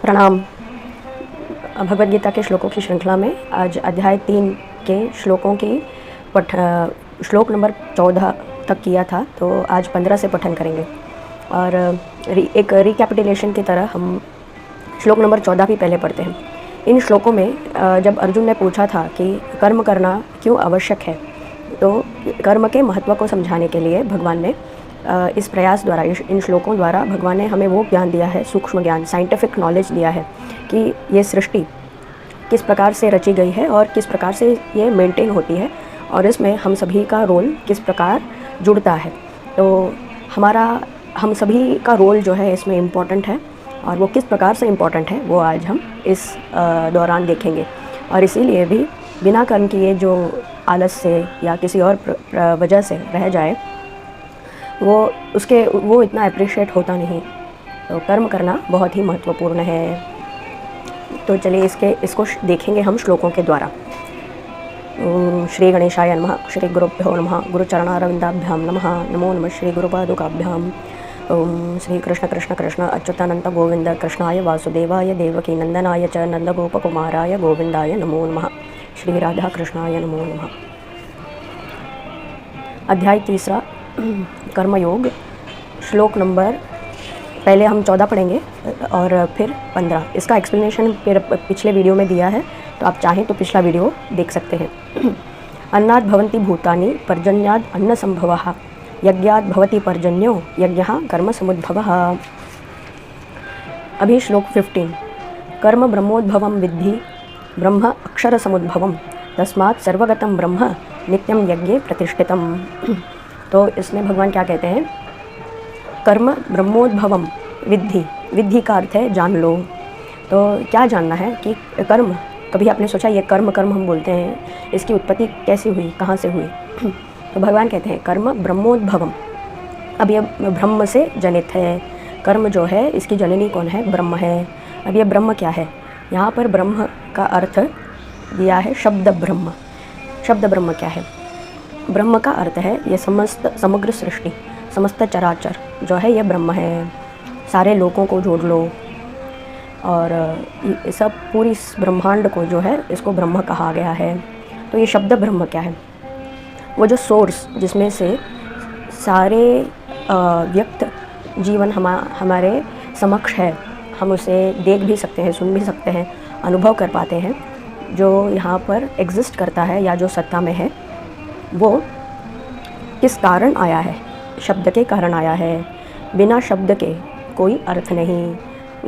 प्रणाम। भगवद गीता के श्लोकों की श्रृंखला में आज अध्याय 3 के श्लोकों की श्लोक नंबर 14 तक किया था, तो आज 15 से पठन करेंगे। और एक रिकैपिटुलेशन की तरह हम श्लोक नंबर 14 भी पहले पढ़ते हैं। इन श्लोकों में जब अर्जुन ने पूछा था कि कर्म करना क्यों आवश्यक है, तो कर्म के महत्व को समझाने के लिए भगवान ने इस प्रयास द्वारा, इन श्लोकों द्वारा भगवान ने हमें वो ज्ञान दिया है, सूक्ष्म ज्ञान, साइंटिफिक नॉलेज दिया है कि ये सृष्टि किस प्रकार से रची गई है और किस प्रकार से ये मेंटेन होती है, और इसमें हम सभी का रोल किस प्रकार जुड़ता है। तो हम सभी का रोल जो है इसमें इम्पॉर्टेंट है, और वो किस प्रकार से इम्पॉर्टेंट है वो आज हम इस दौरान देखेंगे। और इसीलिए भी बिना कर्म किए जो आलस से या किसी और वजह से रह जाए, वो इतना अप्रिशिएट होता नहीं। तो कर्म करना बहुत ही महत्वपूर्ण है। तो चलिए इसको देखेंगे हम श्लोकों के द्वारा। श्री गणेशाय नमः, श्री गुरुभ्यो नमः, गुरुचरणारविंदाभ्यां नमः, नमो नमः श्री गुरुपादुकाभ्यां। ओम श्री कृष्ण कृष्ण कृष्ण अच्युतानंत गोविंद कृष्णाय वासुदेवाय देवकी नंदनाय च नंदगोपकुमाराय गोविंदाय नमो नमः। श्री राधा कृष्णाय नमो नमः। अध्याय 3 कर्मयोग। श्लोक नंबर पहले हम 14 पढ़ेंगे और फिर 15। इसका एक्सप्लेनेशन फिर पिछले वीडियो में दिया है, तो आप चाहें तो पिछला वीडियो देख सकते हैं। अन्नात् भवन्ति भूतानि पर्जन्याद् अन्न संभवः, यज्ञाद् भवति पर्जन्यो यज्ञः कर्म समुद्भवः। अभी श्लोक 15। कर्म ब्रह्मोद्भवं विद्धि ब्रह्म अक्षर समुद्भवम, तस्मात् सर्वगतं ब्रह्म नित्यं यज्ञे प्रतिष्ठितम्। तो इसमें भगवान क्या कहते हैं? कर्म ब्रह्मोद्भवम विद्धि का अर्थ है जान लो। तो क्या जानना है कि कर्म, कभी आपने सोचा ये कर्म हम बोलते हैं, इसकी उत्पत्ति कैसी हुई, कहाँ से हुई? तो भगवान कहते हैं कर्म ब्रह्मोद्भवम। अब ये ब्रह्म से जनित है। कर्म जो है इसकी जननी कौन है? ब्रह्म है। अब ये ब्रह्म क्या है? यहाँ पर ब्रह्म का अर्थ दिया है शब्द ब्रह्म। शब्द ब्रह्म क्या है? ब्रह्म का अर्थ है ये समग्र सृष्टि, समस्त चराचर जो है ये ब्रह्म है। सारे लोगों को जोड़ लो, और सब पूरी ब्रह्मांड को जो है इसको ब्रह्म कहा गया है। तो ये शब्द ब्रह्म क्या है? वो जो सोर्स जिसमें से सारे व्यक्त जीवन हमारे समक्ष है, हम उसे देख भी सकते हैं, सुन भी सकते हैं, अनुभव कर पाते हैं। जो यहाँ पर एग्जिस्ट करता है या जो सत्ता में है, वो किस कारण आया है? शब्द के कारण आया है। बिना शब्द के कोई अर्थ नहीं,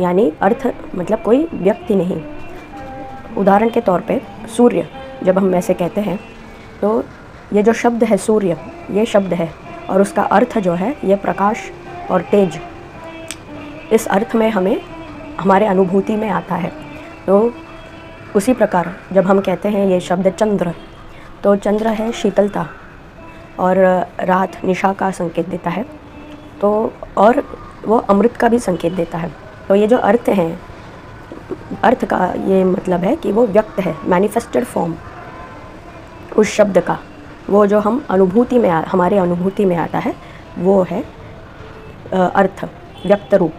यानी अर्थ मतलब कोई व्यक्ति नहीं। उदाहरण के तौर पे सूर्य, जब हम ऐसे कहते हैं तो ये जो शब्द है सूर्य, ये शब्द है, और उसका अर्थ जो है ये प्रकाश और तेज। इस अर्थ में हमें हमारे अनुभूति में आता है। तो उसी प्रकार जब हम कहते हैं ये शब्द चंद्र, तो चंद्र है शीतलता और रात निशा का संकेत देता है, तो और वो अमृत का भी संकेत देता है। तो ये जो अर्थ हैं, अर्थ का ये मतलब है कि वो व्यक्त है, मैनिफेस्टेड फॉर्म उस शब्द का। वो जो हम अनुभूति में हमारे अनुभूति में आता है वो है अर्थ, व्यक्त रूप।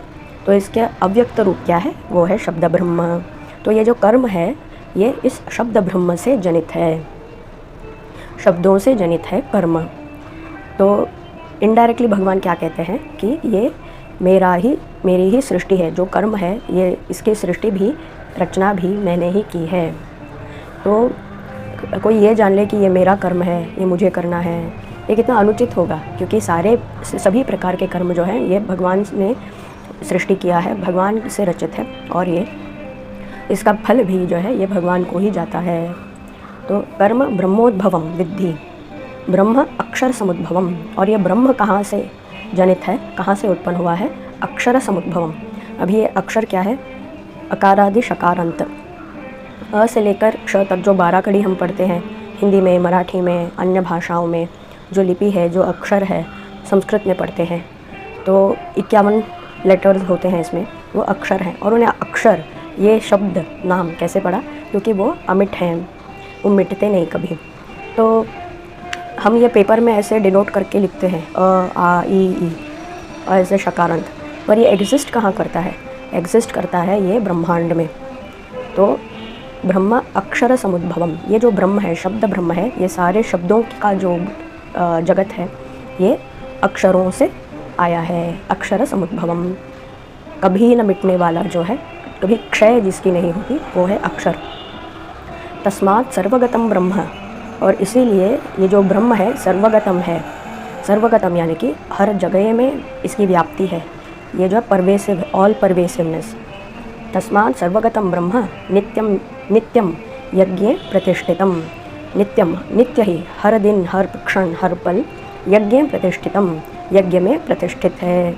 तो इसके अव्यक्त रूप क्या है? वो है शब्द ब्रह्म। तो ये जो कर्म है ये इस शब्द ब्रह्म से जनित है, शब्दों से जनित है कर्म। तो इनडायरेक्टली भगवान क्या कहते हैं कि ये मेरी ही सृष्टि है। जो कर्म है ये इसकी सृष्टि भी, रचना भी मैंने ही की है। तो कोई ये जान ले कि ये मेरा कर्म है, ये मुझे करना है, ये कितना अनुचित होगा, क्योंकि सभी प्रकार के कर्म जो हैं ये भगवान ने सृष्टि किया है, भगवान से रचित है, और ये इसका फल भी जो है ये भगवान को ही जाता है। तो कर्म ब्रह्मोद्भवम विद्धि ब्रह्म अक्षर समुद्भवम। और ये ब्रह्म कहाँ से जनित है, कहाँ से उत्पन्न हुआ है? अक्षर समुद्भवम। अभी ये अक्षर क्या है? अकारादि शकारांत, अ से लेकर क्ष तक जो 12 कड़ी हम पढ़ते हैं हिंदी में, मराठी में, अन्य भाषाओं में, जो लिपि है, जो अक्षर है, संस्कृत में पढ़ते हैं, तो 51 लेटर्स होते हैं इसमें, वो अक्षर हैं। और उन्हें अक्षर, ये शब्द नाम कैसे पड़ा? क्योंकि वो अमिट हैं, वो मिटते नहीं कभी। तो हम ये पेपर में ऐसे डिनोट करके लिखते हैं, अ आ ई, ऐसे शकारांत। पर ये एग्जिस्ट कहाँ करता है? एग्जिस्ट करता है ये ब्रह्मांड में। तो ब्रह्म अक्षर समुद्भवम, ये जो ब्रह्म है, शब्द ब्रह्म है, ये सारे शब्दों का जो जगत है ये अक्षरों से आया है। अक्षर समुद्भवम, कभी न मिटने वाला जो है, कभी क्षय जिसकी नहीं होती, वो है अक्षर। तस्मात् सर्वगतम ब्रह्म, और इसीलिए ये जो ब्रह्म है सर्वगतम है। सर्वगतम यानी कि हर जगह में इसकी व्याप्ति है, ये जो है परवेसिव, ऑल परवेसिवनेस। तस्मात् सर्वगतम ब्रह्म नित्यम नित्यम यज्ञे प्रतिष्ठितम। नित्यम, नित्य ही, हर दिन, हर क्षण, हर पल, यज्ञ प्रतिष्ठितम, यज्ञ में प्रतिष्ठित है।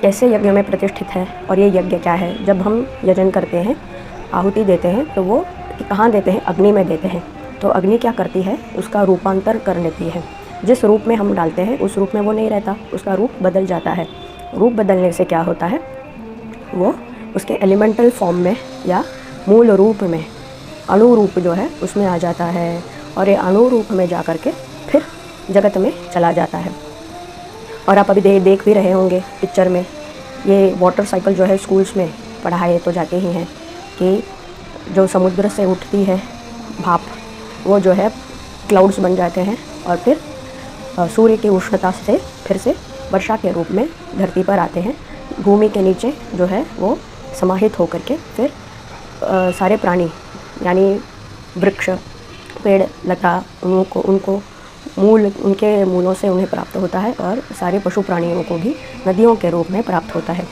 कैसे यज्ञ में प्रतिष्ठित है? और ये यज्ञ क्या है? जब हम यजन करते हैं, आहुति देते हैं, तो वो कहाँ देते हैं? अग्नि में देते हैं। तो अग्नि क्या करती है? उसका रूपांतर कर लेती है। जिस रूप में हम डालते हैं उस रूप में वो नहीं रहता, उसका रूप बदल जाता है। रूप बदलने से क्या होता है? वो उसके एलिमेंटल फॉर्म में या मूल रूप में, अणु रूप जो है उसमें आ जाता है, और ये अणु रूप में जा कर के फिर जगत में चला जाता है। और आप अभी देख भी रहे होंगे पिक्चर में, ये वाटर साइकिल जो है स्कूल्स में पढ़ाए तो जाते ही हैं कि जो समुद्र से उठती है भाप, वो जो है क्लाउड्स बन जाते हैं और फिर सूर्य की उष्णता से फिर से वर्षा के रूप में धरती पर आते हैं। भूमि के नीचे जो है वो समाहित होकर के फिर सारे प्राणी यानी वृक्ष, पेड़, लता, उनको उनके मूलों से उन्हें प्राप्त होता है, और सारे पशु प्राणियों को भी नदियों के रूप में प्राप्त होता है।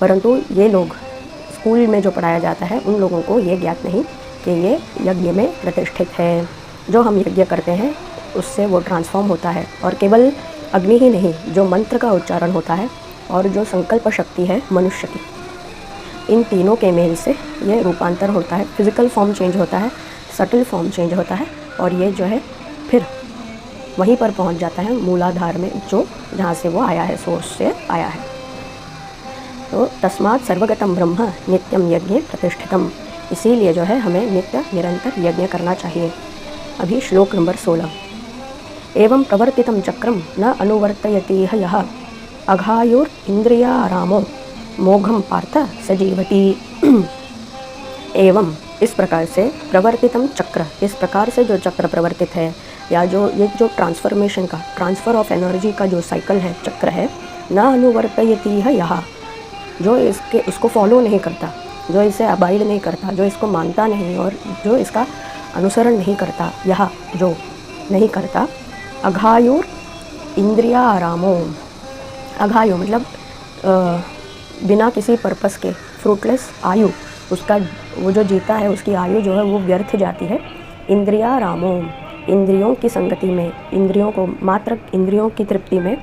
परंतु ये लोग स्कूल में जो पढ़ाया जाता है, उन लोगों को ये ज्ञात नहीं कि ये यज्ञ में प्रतिष्ठित है। जो हम यज्ञ करते हैं उससे वो ट्रांसफॉर्म होता है, और केवल अग्नि ही नहीं, जो मंत्र का उच्चारण होता है और जो संकल्प शक्ति है मनुष्य की, इन तीनों के मेल से ये रूपांतर होता है। फिज़िकल फॉर्म चेंज होता है, सटल फॉर्म चेंज होता है, और ये जो है फिर वहीं पर पहुंच जाता है मूलाधार में, जो जहाँ से वो आया है, सोर्स से आया है। तो तस्मात् सर्वगतम ब्रह्म नित्यम यज्ञ प्रतिष्ठितम, इसीलिए जो है हमें नित्य निरंतर यज्ञ करना चाहिए। अभी श्लोक नंबर 16। एवं प्रवर्तितं चक्रम न अनुवर्तयति यः अघायुरिन्द्रियारामो मोघम पार्थ सजीवति। एवं, इस प्रकार से, प्रवर्तितम चक्र, इस प्रकार से जो चक्र प्रवर्तित है, या जो ये जो ट्रांसफॉर्मेशन का, ट्रांसफ़र ऑफ एनर्जी का जो साइकिल है, चक्र है, न अनुवर्तयति यः, जो उसको फॉलो नहीं करता, जो इसे अबाइड नहीं करता, जो इसको मानता नहीं और जो इसका अनुसरण नहीं करता, यह जो नहीं करता, अघायुर इंद्रियारामो, अघायु मतलब बिना किसी पर्पस के, फ्रूटलेस आयु, उसका वो जो जीता है उसकी आयु जो है वो व्यर्थ जाती है। इंद्रियारामो, इंद्रियों की संगति में, इंद्रियों को मात्र इंद्रियों की तृप्ति में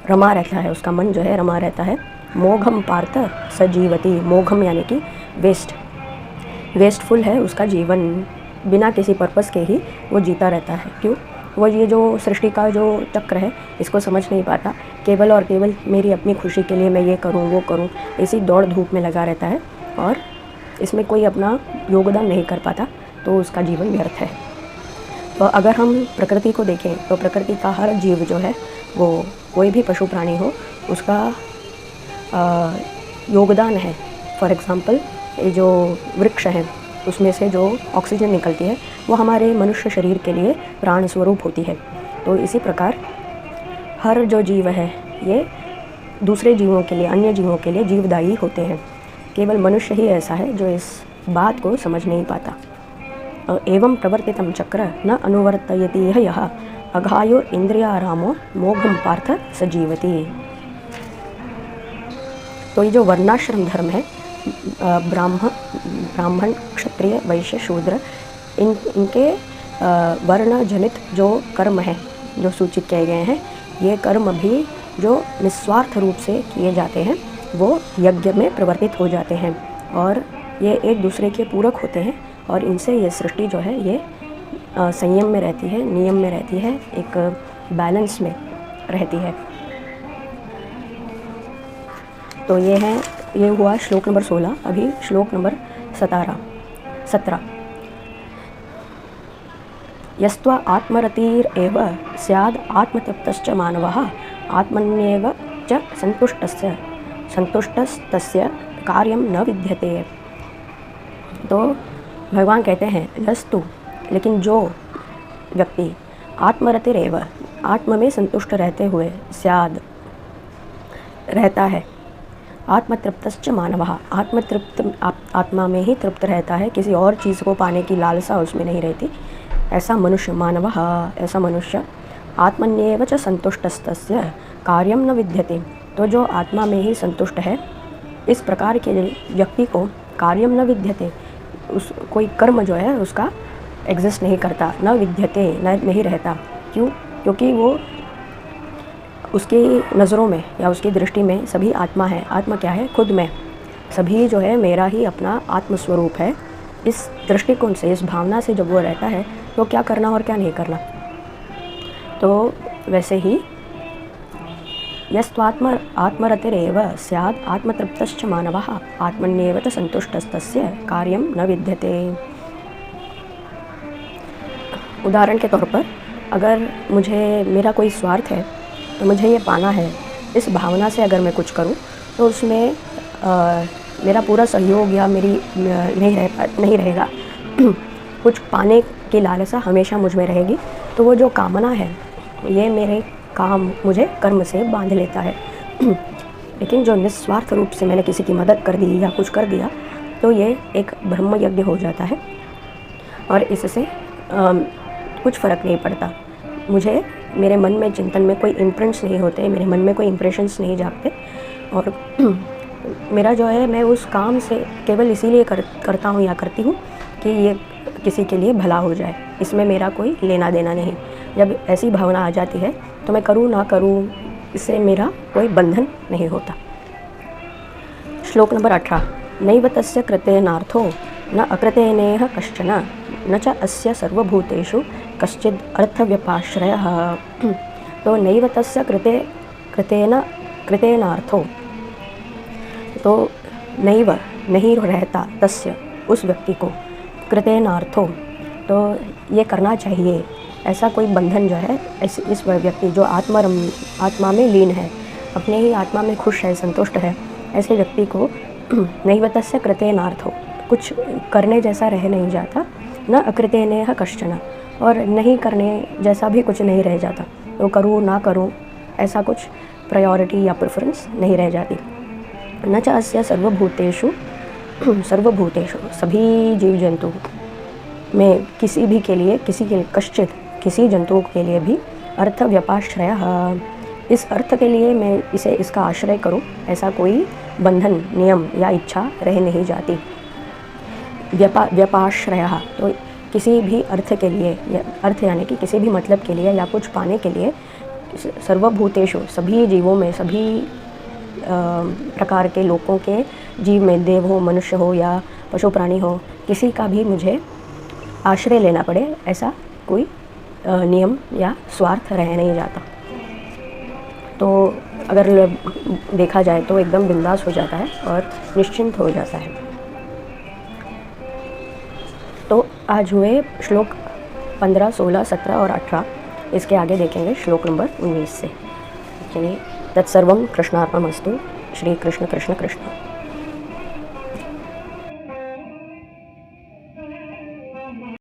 रमा रहता है, उसका मन जो है रमा रहता है। मोघम पार्थ सजीवती, मोघम यानी कि वेस्ट, वेस्टफुल है उसका जीवन, बिना किसी पर्पस के ही वो जीता रहता है। क्यों? वो ये जो सृष्टि का जो चक्र है इसको समझ नहीं पाता, केवल और केवल मेरी अपनी खुशी के लिए मैं ये करूँ वो करूँ, इसी दौड़ धूप में लगा रहता है और इसमें कोई अपना योगदान नहीं कर पाता, तो उसका जीवन व्यर्थ है। तो अगर हम प्रकृति को देखें तो प्रकृति का हर जीव जो है, वो कोई भी पशु प्राणी हो, उसका योगदान है। फॉर एग्ज़ाम्पल, ये जो वृक्ष हैं उसमें से जो ऑक्सीजन निकलती है वो हमारे मनुष्य शरीर के लिए प्राण स्वरूप होती है। तो इसी प्रकार हर जो जीव है ये दूसरे जीवों के लिए, अन्य जीवों के लिए जीवदायी होते हैं। केवल मनुष्य ही ऐसा है जो इस बात को समझ नहीं पाता। एवं प्रवर्तितं चक्र न अनुवर्तयति यः अघायुर इंद्रियारामो मोघम पार्थ सजीवति। तो ये जो वर्णाश्रम धर्म है, ब्राह्मण, क्षत्रिय, वैश्य, शूद्र, इनके वर्ण जनित जो कर्म हैं जो सूचित किए गए हैं, ये कर्म भी जो निस्वार्थ रूप से किए जाते हैं वो यज्ञ में प्रवर्तित हो जाते हैं, और ये एक दूसरे के पूरक होते हैं, और इनसे ये सृष्टि जो है ये संयम में रहती है, नियम में रहती है, एक बैलेंस में रहती है। तो ये हुआ श्लोक नंबर 16। अभी श्लोक नंबर 17। यस्त्वा आत्मरतिरेव स्याद् आत्मतप्तश्च मानवः आत्मन्येव च संतुष्टस्य संतुष्टस्तस्य कार्यम न विद्यते। तो भगवान कहते हैं यस्तु, लेकिन जो व्यक्ति आत्मरतिरेव, आत्म में संतुष्ट रहते हुए स्याद रहता है, आत्मतृप्तश्च मानवः, आत्मा में ही तृप्त रहता है, किसी और चीज़ को पाने की लालसा उसमें नहीं रहती, ऐसा मनुष्य, मानवः ऐसा मनुष्य, आत्मन्येव च संतुष्टस्तस्य कार्यम न विद्यते। तो जो आत्मा में ही संतुष्ट है, इस प्रकार के व्यक्ति को कार्यम न विद्यते, उस कोई कर्म जो है उसका एग्जिस्ट नहीं करता, न विद्यते नहीं रहता। क्यों? क्योंकि वो उसकी नज़रों में या उसकी दृष्टि में सभी आत्मा है। आत्मा क्या है? खुद में सभी जो है मेरा ही अपना आत्मस्वरूप है। इस दृष्टिकोण से, इस भावना से जब वो रहता है तो क्या करना और क्या नहीं करना। तो वैसे ही आत्मरतिरेव स्यात् आत्मतृप्तश्च मानवः आत्मन्येव च संतुष्टस्तस्य कार्यं न विद्यते। उदाहरण के तौर पर, अगर मेरा कोई स्वार्थ है तो मुझे ये पाना है, इस भावना से अगर मैं कुछ करूं तो उसमें मेरा पूरा सहयोग या मेरी नहीं रहेगा। कुछ पाने की लालसा हमेशा मुझ में रहेगी। तो वो जो कामना है, ये मेरे काम मुझे कर्म से बांध लेता है। लेकिन जो निस्वार्थ रूप से मैंने किसी की मदद कर दी या कुछ कर दिया, तो ये एक ब्रह्म यज्ञ हो जाता है और इससे कुछ फ़र्क नहीं पड़ता। मुझे मेरे मन में, चिंतन में कोई इम्प्रिंट्स नहीं होते, मेरे मन में कोई इम्प्रेशंस नहीं जागते, और मेरा जो है, मैं उस काम से केवल इसीलिए करता हूँ या करती हूँ कि ये किसी के लिए भला हो जाए। इसमें मेरा कोई लेना देना नहीं। जब ऐसी भावना आ जाती है तो मैं करूँ ना करूँ, इससे मेरा कोई बंधन नहीं होता। श्लोक नंबर 18। नैव तस्य कृतेनार्थो न अकृतेनेह कश्चन न च अस्य सर्वभूतेषु कश्चिद अर्थव्यपाश्रयः। तो नैव तस्य कृतेनार्थो, तो नैव नहीं रहता, तस्य उस व्यक्ति को, कृतेनार्थो तो ये करना चाहिए, ऐसा कोई बंधन जो है, इस व्यक्ति जो आत्मा में लीन है, अपने ही आत्मा में खुश है, संतुष्ट है, ऐसे व्यक्ति को नैव तस्य कृतेनार्थो, कुछ करने जैसा रह नहीं जाता, न अकृतेनेह कश्चन, और नहीं करने जैसा भी कुछ नहीं रह जाता। तो करूँ ना करूँ, ऐसा कुछ प्रायोरिटी या प्रेफरेंस नहीं रह जाती। न च अस्य सर्वभूतेषु सभी जीव जंतु में कश्चित किसी जंतु के लिए भी अर्थ व्यपाश्रयः, इस अर्थ के लिए मैं इसका आश्रय करूं, ऐसा कोई बंधन, नियम या इच्छा रह नहीं जाती। व्यपाश्रयः तो किसी भी अर्थ के लिए, अर्थ यानी कि किसी भी मतलब के लिए या कुछ पाने के लिए, सर्वभूतेषु सभी जीवों में, सभी प्रकार के लोगों के जीव में, देव हो, मनुष्य हो या पशु प्राणी हो, किसी का भी मुझे आश्रय लेना पड़े, ऐसा कोई नियम या स्वार्थ रह नहीं जाता। तो अगर देखा जाए तो एकदम बिंदास हो जाता है और निश्चिंत हो जाता है। तो आज हुए श्लोक 15, 16, 17 और 18। इसके आगे देखेंगे श्लोक नंबर 19 से। चलिए, तत्सर्वं कृष्णार्पणमस्तु। श्री कृष्ण कृष्ण कृष्ण।